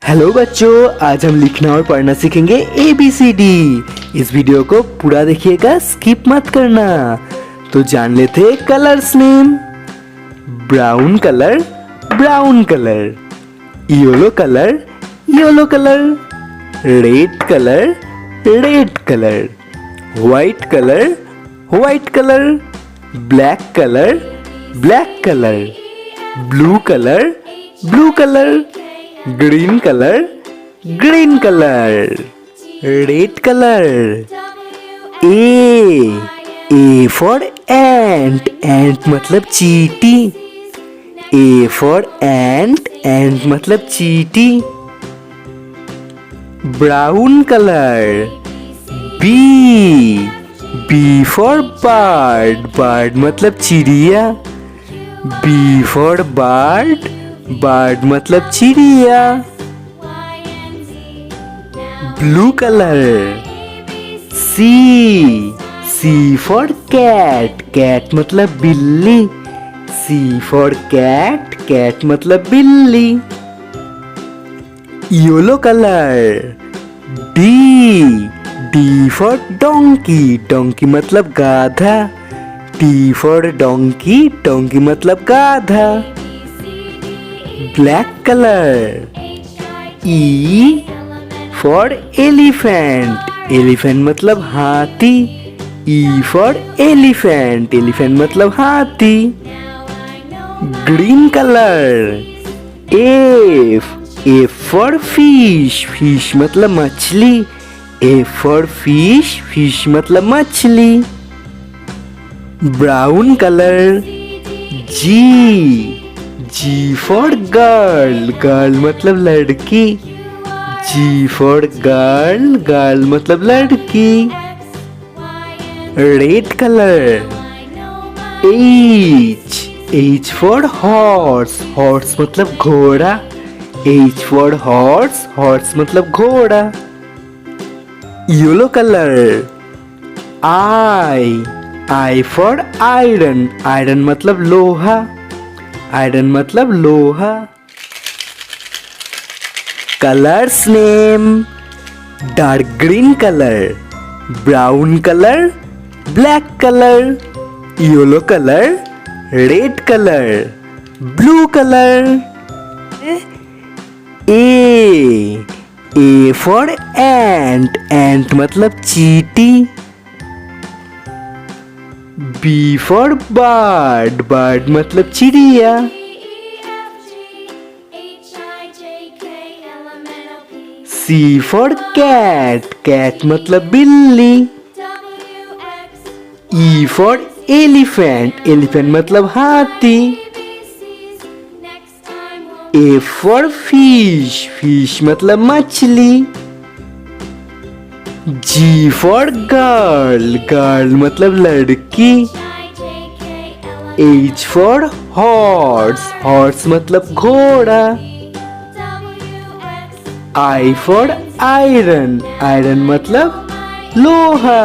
Hello बच्चों, आज हम लिखना और पढ़ना सीखेंगे ABCD। इस वीडियो को पूरा देखिएगा, स्किप मत करना। तो जान लेते colours name. Brown colour, brown colour. Yellow colour, yellow colour. Red colour, red colour. White colour, white colour. Black colour, black colour. Blue colour, blue colour. Green colour, green colour. Red colour. A for ant, ant मतलब चींटी। A for ant, ant मतलब चींटी। Brown colour. B for bird, bird मतलब चिड़िया। B for bird, bird मतलब चिड़िया। Blue colour. C for cat, cat मतलब बिल्ली। सी फॉर कैट, कैट मतलब बिल्ली। Yellow colour. D for donkey, donkey मतलब गाधा। डी फॉर डोंकी, डोंकी मतलब गाधा। Black colour. E for elephant, elephant मतलब हाथी। ई फॉर एलिफेंट, एलिफेंट मतलब हाथी। Green colour. A for fish, fish मतलब मछली। ए फॉर फिश, फिश मतलब मछली। Brown colour. G for girl, girl मतलब लड़की। जी फॉर गर्ल, गर्ल मतलब लड़की। Red colour. H for horse, horse मतलब घोड़ा। एच फॉर हॉर्स, हॉर्स मतलब घोड़ा। Yellow colour. I for iron, iron मतलब लोहा। आयरन मतलब लोहा। Colours name. Dark green colour, brown colour, black colour, yellow colour, red colour, blue colour. A for ant, ant मतलब चींटी। बी फॉर बर्ड, बर्ड मतलब चिड़िया। सी फॉर कैट, कैट मतलब बिल्ली। ई फॉर एलिफेंट, एलिफेंट मतलब हाथी। ए फॉर फिश, फिश मतलब मछली। जी फॉर गर्ल, गर्ल मतलब लड़की। एच फॉर हॉर्स, हॉर्स मतलब घोड़ा। आई फॉर आयरन, आयरन मतलब लोहा।